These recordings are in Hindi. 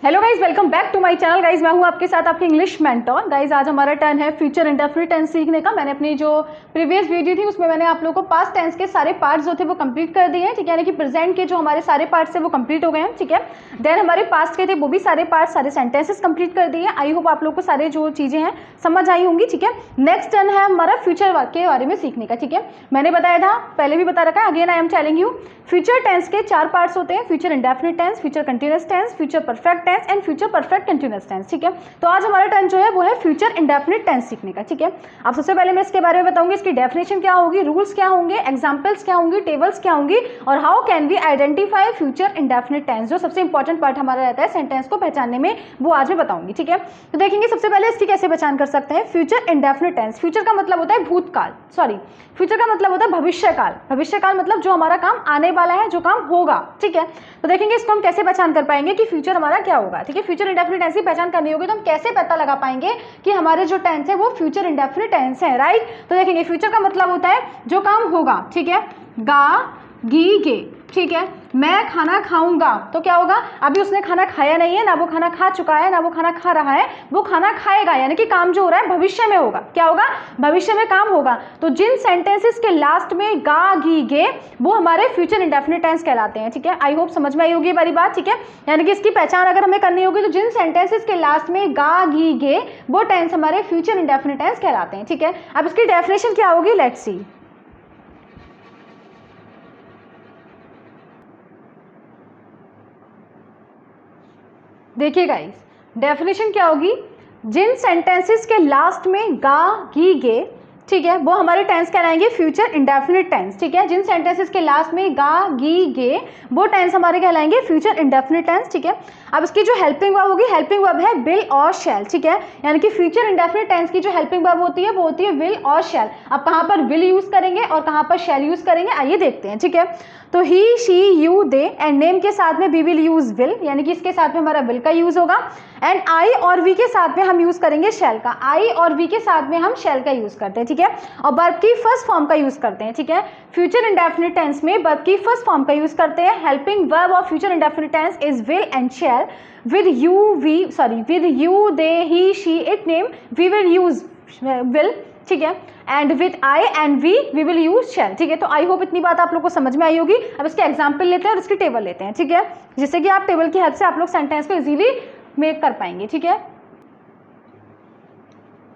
Hello guys, welcome back to my channel. Guys मैं हूँ आपके साथ आपकी इंग्लिश मेंटोर। गाइज आज हमारा टर्न है फ्यूचर इंडेफिनिट टेंस सीखने का। मैंने अपनी जो प्रीवियस वीडियो थी उसमें मैंने आप लोगों को पास्ट टेंस के सारे पार्ट्स जो थे वो कंप्लीट कर दिए हैं, ठीक है, यानी कि प्रेजेंट के जो हमारे सारे पार्ट्स थे वो कंप्लीट हो गए हैं, ठीक है। देन हमारे पास्ट के थे वो भी सारे पार्ट्स, सारे सेंटेंसेस कंप्लीट कर दिए। आई होप आप लोग को सारे जो चीज़ें हैं समझ आई होंगी, ठीक है। नेक्स्ट टर्न है हमारा फ्यूचर के बारे में सीखने का, ठीक है। मैंने बताया था, पहले भी बता रखा है, again I am telling you. Future tense के 4 पार्ट्स होते हैं, future indefinite tense, future continuous tense, future perfect tense and future perfect continuous tense, ठीक है। तो आज हमारा टर्न जो है वो है फ्यूचर इंडेफिनिट टेंस सीखने का, ठीक है। अब सबसे पहले मैं इसके बारे में बताऊंगी, इसकी डेफिनेशन क्या होगी, रूल्स क्या होंगे, एग्जांपल्स क्या होंगी, टेबल्स क्या होंगी और how can we identify future indefinite tense, जो सबसे इंपॉर्टेंट पार्ट हमारा रहता है सेंटेंस को पहचानने में, वो आज मैं बताऊंगी, ठीक है। तो देखेंगे सबसे पहले इसकी कैसे पहचान कर सकते हैं। फ्यूचर इंडेफिनिट टेंस, फ्यूचर का मतलब होता है भूतकाल, सॉरी फ्यूचर का मतलब होता है भविष्यकाल। भविष्यकाल मतलब जो हमारा काम आने वाला है, जो काम होगा, ठीक है। तो देखेंगे इसको हम कैसे पहचान कर पाएंगे कि फ्यूचर हमारा क्या होगा, ठीक है। फ्यूचर इंडेफिनिट टेंस की पहचान करनी होगी तो हम कैसे पता लगा पाएंगे कि हमारे जो टेंस है वो फ्यूचर इंडेफिनिट टेंस है, राइट। तो देखेंगे फ्यूचर का मतलब होता है जो काम होगा, ठीक है, गा गी गे, ठीक है। मैं खाना खाऊंगा तो क्या होगा, अभी उसने खाना खाया नहीं है, ना वो खाना खा चुका है ना वो खाना खा रहा है, वो खाना खाएगा, यानी कि काम जो हो रहा है भविष्य में होगा। क्या होगा, भविष्य में काम होगा। तो जिन सेंटेंसेस के लास्ट में गा गी गे वो हमारे फ्यूचर इंडेफिनिट टेंस कहलाते हैं, ठीक है। आई होप समझ में आई होगी हमारी बात, ठीक है। यानी कि इसकी पहचान अगर हमें करनी होगी तो जिन सेंटेंसेस के लास्ट में गा गी गे वो टेंस हमारे फ्यूचर इंडेफिनिट टेंस कहलाते हैं, ठीक है। अब इसकी डेफिनेशन क्या होगी, लेट्स सी। देखिए गाइस, डेफिनेशन क्या होगी, जिन सेंटेंसेस के लास्ट में गा गी गे, ठीक है, वो हमारे टेंस कहलाएंगे फ्यूचर इंडेफिनिट टेंस, ठीक है। जिन सेंटेंसेस के लास्ट में गा गी गे वो टेंस हमारे कहलाएंगे फ्यूचर इंडेफिनिट टेंस, ठीक है। अब इसकी जो हेल्पिंग वर्ब होगी, हेल्पिंग वर्ब है विल और शैल, ठीक है। यानी कि फ्यूचर इंडेफिनिट टेंस की जो हेल्पिंग वर्ब होती है वो होती है विल और शैल। अब कहाँ पर विल यूज करेंगे और कहाँ पर शैल यूज करेंगे, आइए देखते हैं, ठीक है। तो he she you they and name के साथ में वी विल यूज विल, यानी कि इसके साथ में हमारा विल का यूज होगा। एंड आई और वी के साथ में हम यूज करेंगे शैल का, आई और वी के साथ में हम शैल का यूज करते हैं, ठीक है। और वर्ब की फर्स्ट फॉर्म का यूज करते हैं, ठीक है। फ्यूचर इंडेफिनिट टेंस में वर्ब की फर्स्ट फॉर्म का यूज करते हैं। Helping verb of future indefinite tense is will and shall. With you they he she it name we will use will, ठीक है। And with I and we will use shall, ठीक है। तो आई होप इतनी बात आप लोग को समझ में आई होगी। अब इसके एग्जाम्पल लेते हैं और इसकी टेबल लेते हैं, ठीक है, जिससे कि आप टेबल की हेल्प से आप लोग सेंटेंस को इजीली मेक कर पाएंगे, ठीक है।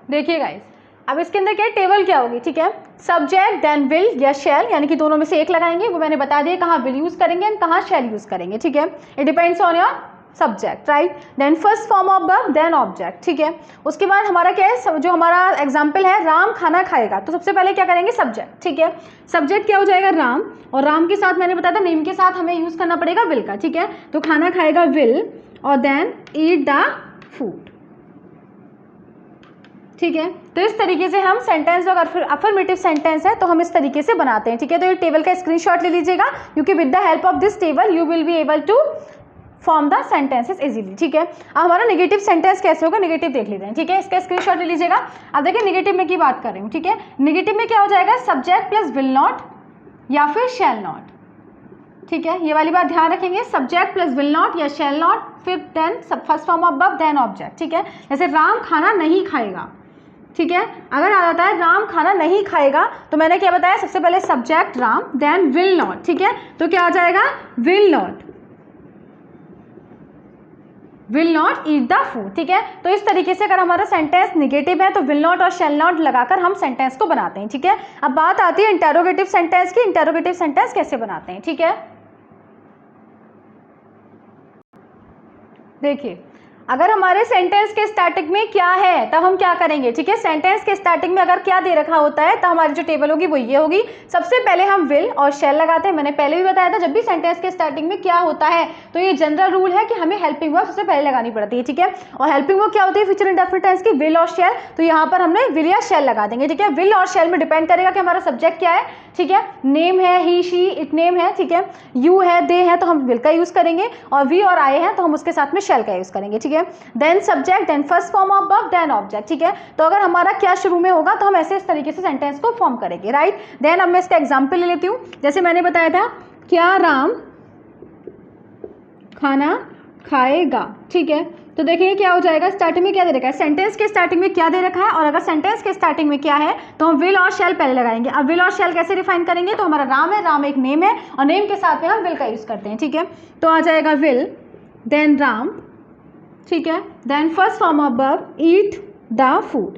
देखिए गाइस, अब इसके अंदर क्या टेबल क्या होगी, ठीक है। सब्जेक्ट देन विल या शैल, यानी कि दोनों में से एक लगाएंगे, वो मैंने बता दिया कहाँ विल यूज करेंगे एंड कहाँ शैल यूज करेंगे, ठीक है। It depends on your subject, right. Then first form of verb then object, ठीक है। उसके बाद हमारा क्या है, जो हमारा एग्जाम्पल है राम खाना खाएगा, तो सबसे पहले क्या करेंगे, सब्जेक्ट, ठीक है। सब्जेक्ट क्या हो जाएगा, राम, और राम के साथ मैंने बताया था नेम के साथ हमें यूज करना पड़ेगा विल का, ठीक है। तो खाना खाएगा विल और देन ईट द फूड, ठीक है। तो इस तरीके से हम सेंटेंस, अगर अफर्मेटिव सेंटेंस है तो हम इस तरीके से बनाते हैं, ठीक है। तो ये टेबल का स्क्रीनशॉट ले लीजिएगा, क्योंकि with the help of this table you will be able to form the sentences easily, ठीक है। अब हमारा नेगेटिव सेंटेंस कैसे होगा, नेगेटिव देख लेते हैं, ठीक है। इसका स्क्रीनशॉट ले लीजिएगा। अब देखिए नेगेटिव में की बात कर रही हूँ, ठीक है। नेगेटिव में क्या हो जाएगा, सब्जेक्ट प्लस विल नॉट या फिर शैल नॉट, ठीक है। ये वाली बात ध्यान रखेंगे, सब्जेक्ट प्लस विल नॉट या शैल नॉट, फिर then first form of verb then object, ठीक है। जैसे राम खाना नहीं खाएगा, ठीक है। अगर आ जाता है राम खाना नहीं खाएगा तो मैंने क्या बताया, सबसे पहले subject Ram then will not, ठीक है। तो क्या आ जाएगा, will not eat the food, ठीक है। तो इस तरीके से अगर हमारा सेंटेंस निगेटिव है तो विल नॉट और शैल नॉट लगाकर हम सेंटेंस को बनाते हैं, ठीक है। अब बात आती है इंटेरोगेटिव सेंटेंस की, इंटेरोगेटिव सेंटेंस कैसे बनाते हैं, ठीक है। देखिए, अगर हमारे सेंटेंस के स्टार्टिंग में क्या है तब हम क्या करेंगे, ठीक है। सेंटेंस के स्टार्टिंग में अगर क्या दे रखा होता है तो हमारी जो टेबल होगी वो ये होगी। सबसे पहले हम विल और शैल लगाते हैं। मैंने पहले भी बताया था, जब भी सेंटेंस के स्टार्टिंग में क्या होता है तो ये जनरल रूल है कि हमें हेल्पिंग वर्ब सबसे पहले लगानी पड़ती है, ठीक है। और हेल्पिंग वर्ब क्या होती है फ्यूचर इंडेफिनिट टेंस की, विल और शैल। तो यहाँ पर हमने विल या शैल लगा देंगे, ठीक है। विल और शैल में डिपेंड करेगा कि हमारा सब्जेक्ट क्या है, ठीक है। नेम है ही शी इट नेम है, ठीक है। यू है दे है तो हम विल का यूज करेंगे, और वी और आई है तो हम उसके साथ में शैल का यूज करेंगे, ठीक है। Then subject then first form of verb then object, ठीक है। तो अगर हमारा क्या शुरू में होगा तो हम ऐसे इस तरीके से सेंटेंस को फॉर्म करेंगे, राइट। देन अब मैं इसका एग्जांपल ले लेती हूँ। जैसे मैंने बताया था, क्या राम खाना खाएगा, ठीक है। तो देखिए क्या हो जाएगा, स्टार्टिंग में क्या दे रखा है, सेंटेंस के स्टार्टिंग में क्या दे रखा है, और अगर सेंटेंस के स्टार्टिंग में क्या है तो हम विल और शैल पहले लगाएंगे। अब विल और शैल कैसे डिफाइन करेंगे, तो हमारा राम है, राम एक नेम है और नेम के साथ में हम विल का यूज करते हैं, ठीक है। तो आ जाएगा विल, देन राम, ठीक है, then first form of verb eat the food,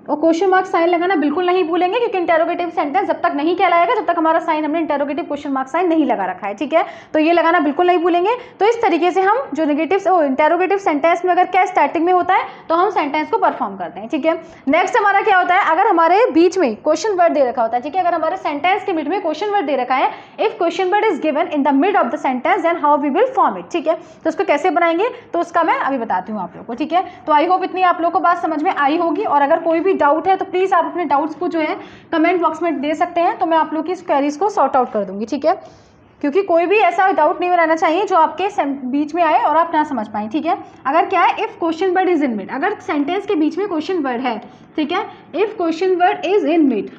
और क्वेश्चन मार्क साइन लगाना बिल्कुल नहीं भूलेंगे, क्योंकि इंटेरोगेटिव सेंटेंस जब तक नहीं कहलाएगा जब तक हमारा साइन हमने इंटेरोगेटिव क्वेश्चन मार्क साइन नहीं लगा रखा है, ठीक है। तो ये लगाना बिल्कुल नहीं भूलेंगे। तो इस तरीके से हम जो नेगेटिव इंटेरोगेटिव सेंटेंस में अगर क्या स्टार्टिंग में होता है तो हम सेंटेंस को परफॉर्म करते हैं, ठीक है। नेक्स्ट हमारा क्या होता है, अगर हमारे बीच में क्वेश्चन वर्ड दे रखा होता है, ठीक है, अगर हमारे सेंटेंस के बीच में क्वेश्चन वर्ड दे रखा है, if question word is given in the mid of the sentence then how we will form it, ठीक है। तो उसको कैसे बनाएंगे तो उसका मैं अभी बताती हूँ आप लोग को, ठीक है। तो आई होप इतनी आप लोग को बात समझ में आई होगी, और अगर कोई भी डाउट है तो प्लीज आप अपने डाउट्स को जो है कमेंट बॉक्स में दे सकते हैं, तो मैं आप लोग की इस क्वेरीज को सॉर्ट आउट कर दूंगी, ठीक है। क्योंकि कोई भी ऐसा डाउट नहीं रहना चाहिए जो आपके बीच में आए और आप ना समझ पाएं, ठीक है। अगर क्या है, if question word is in mid, अगर सेंटेंस के बीच में क्वेश्चन वर्ड है, ठीक है, if question word is in mid,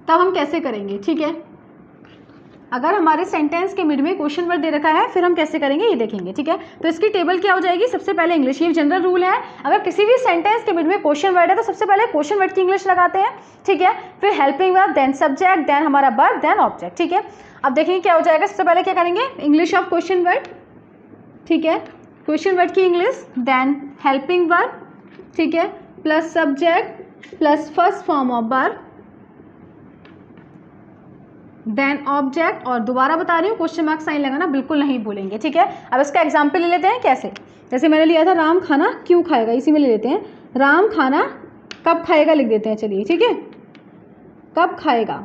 तब हम कैसे करेंगे, ठीक है। अगर हमारे सेंटेंस के मिड में क्वेश्चन वर्ड दे रखा है फिर हम कैसे करेंगे ये देखेंगे, ठीक है। तो इसकी टेबल क्या हो जाएगी, सबसे पहले इंग्लिश, ये जनरल रूल है, अगर किसी भी सेंटेंस के मिड में क्वेश्चन वर्ड है तो सबसे पहले क्वेश्चन वर्ड की इंग्लिश लगाते हैं, ठीक है। फिर helping verb, then subject, then हमारा वर्ब, देन ऑब्जेक्ट, ठीक है। अब देखिए क्या हो जाएगा, सबसे पहले क्या करेंगे, इंग्लिश ऑफ क्वेश्चन वर्ड, ठीक है, क्वेश्चन वर्ड की इंग्लिश, देन हेल्पिंग वर्ब, ठीक है, plus subject plus first form of verb, then object, और दोबारा बता रही हूँ क्वेश्चन मार्क साइन लगाना बिल्कुल नहीं भूलेंगे, ठीक है। अब इसका एग्जाम्पल ले लेते हैं, कैसे, जैसे मैंने लिया था राम खाना क्यों खाएगा, इसी में ले लेते हैं, राम खाना कब खाएगा लिख देते हैं, चलिए, ठीक है, कब खाएगा।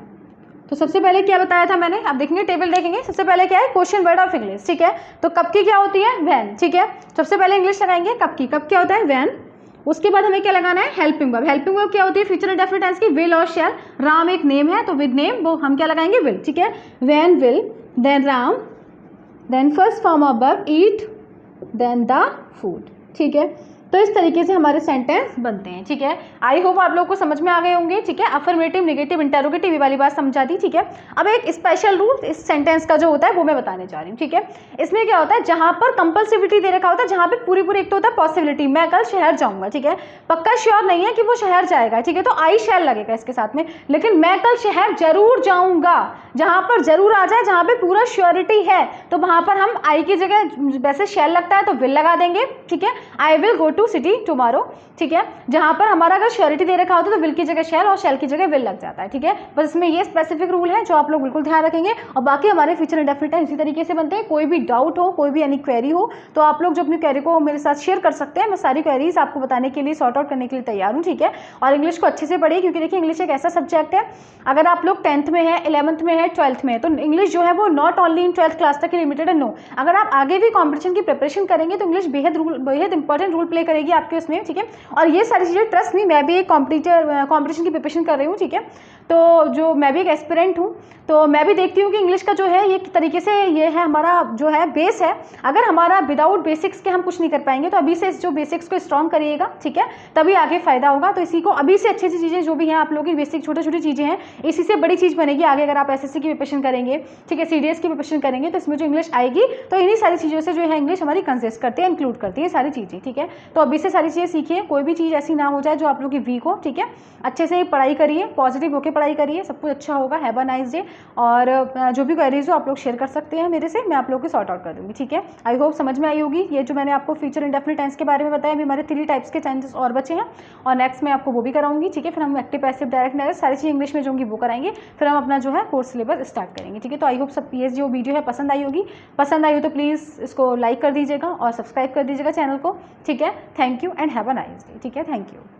तो सबसे पहले क्या बताया था मैंने, अब देखेंगे टेबल देखेंगे, सबसे पहले क्या है, क्वेश्चन वर्ड ऑफ इंग्लिश, ठीक है। तो कब की क्या होती है, व्हेन, ठीक है। सबसे पहले इंग्लिश लगाएंगे कब की, कब क्या होता है, व्हेन। उसके बाद हमें क्या लगाना है, हेल्पिंग वर्ब, हेल्पिंग वर्ब क्या होती है, फ्यूचर इंडेफिनिट टेंस की विल और शैल, राम एक नेम है तो विद नेम वो हम क्या लगाएंगे, विल, ठीक है। When will, then Ram, then first form of verb eat, then the food, ठीक है। तो इस तरीके से हमारे सेंटेंस बनते हैं, ठीक है। आई होप आप लोगों को समझ में आ गए होंगे, ठीक है। अफर्मेटिव, नेगेटिव, इंटेरोगेटिव ये वाली बात समझा दी, ठीक है। अब एक स्पेशल रूल इस सेंटेंस का जो होता है वो मैं बताने जा रही हूँ, ठीक है। इसमें क्या होता है, जहां पर कंपल्सिविटी दे रखा होता है, जहां पे पूरी पूरी, एक तो होता है पॉसिबिलिटी, मैं कल शहर जाऊंगा, ठीक है, पक्का श्योर नहीं है कि वो शहर जाएगा, ठीक है, तो आई शैल लगेगा इसके साथ में, लेकिन मैं कल शहर जरूर जाऊंगा, जहां पर जरूर आ जाए, जहां पे पूरा श्योरिटी है, तो वहां पर हम आई की जगह वैसे शैल लगता है तो विल लगा देंगे, ठीक है। I will go to city tomorrow, ठीक है। जहां पर हमारा अगर श्योरिटी दे रखा होता है तो विल की जगह शैल और शैल की जगह विल लग जाता है, ठीक है। बस इसमें ये स्पेसिफिक रूल है जो आप लोग बिल्कुल ध्यान रखेंगे, और बाकी हमारे फ्यूचर इंडेफिनिट इसी तरीके से बनते हैं। कोई भी डाउट हो, कोई भी एनी क्वेरी हो तो आप लोग जो अपनी क्वेरी को मेरे साथ शेयर कर सकते हैं, मैं सारी क्वेरीज आपको बताने के लिए, सॉर्ट आउट करने के लिए तैयार हूँ, ठीक है। और इंग्लिश को अच्छे से पढ़िए, क्योंकि देखिए इंग्लिश एक ऐसा सब्जेक्ट है, अगर आप लोग 10th में है, 11th में है, 12th में है, तो इंग्लिश जो है वो not only in 12th class तक लिमिटेड है, नो। अगर आप आगे भी कॉम्पिटिशन की प्रिपरेशन करेंगे तो इंग्लिश बेहद इंपॉर्टेंट रोल प्ले करेगी आपके उसमें, ठीक है। और ये सारी चीज़ें ट्रस्ट नहीं, मैं भी एक कॉम्पिटिशन की प्रिपरेशन कर रही हूँ, ठीक है। तो जो मैं भी एक एस्पिरेंट हूँ, तो मैं भी देखती हूँ कि इंग्लिश का जो है ये तरीके से ये है हमारा जो है बेस है, अगर हमारा विदाउट बेसिक्स के हम कुछ नहीं कर पाएंगे, तो अभी से जो बेसिक्स को स्ट्रॉन्ग करिएगा, ठीक है, तभी आगे फायदा होगा। तो इसी को अभी से अच्छी अच्छी चीज़ें जो भी हैं आप लोगों की बेसिक छोटी छोटी चीज़ें हैं, इसी से बड़ी चीज़ बनेगी आगे। अगर आप एसएससी की प्रिपरेशन करेंगे, ठीक है, सीडीएस की प्रिपरेशन करेंगे, तो इसमें जो इंग्लिश आएगी तो इन्हीं सारी चीज़ों से जो है इंग्लिश हमारी कंसिस्ट करती है, इंक्लूड करती है सारी चीज़ें, ठीक है। तो अभी से सारी चीज़ें सीखिए, कोई भी चीज़ ऐसी ना हो जाए जो आप लोग की वीक हो, ठीक है। अच्छे से पढ़ाई करिए, पॉजिटिव होकर पढ़ाई करिए, सब कुछ अच्छा होगा। Have a nice day. और जो भी क्वेरीज हो आप लोग शेयर कर सकते हैं मेरे से, मैं आप लोगों को सॉर्ट आउट कर दूंगी, ठीक है। आई होप समझ में आई होगी। ये जो मैंने आपको फ्यूचर इंडेफिनिट टेंस के बारे में बताया, अभी हमारे 3 टाइप्स के टेंसेस और बचे हैं, और नेक्स्ट में आपको वो भी कराऊंगी, ठीक है। फिर हम एक्टिव, पैसिव, डायरेक्ट, डायरेक्ट सारी चीज़ इंग्लिश में जो होंगी वो कराएंगे, फिर हम अपना जो है कोर्स सिलेबस स्टार्ट करेंगे, ठीक है। तो आई होप सब ये जो वीडियो है पसंद आई होगी, पसंद आई हो तो प्लीज़ इसको लाइक कर दीजिएगा और सब्सक्राइब कर दीजिएगा चैनल को, ठीक है। Thank you and have a nice day, ठीक है। Thank you.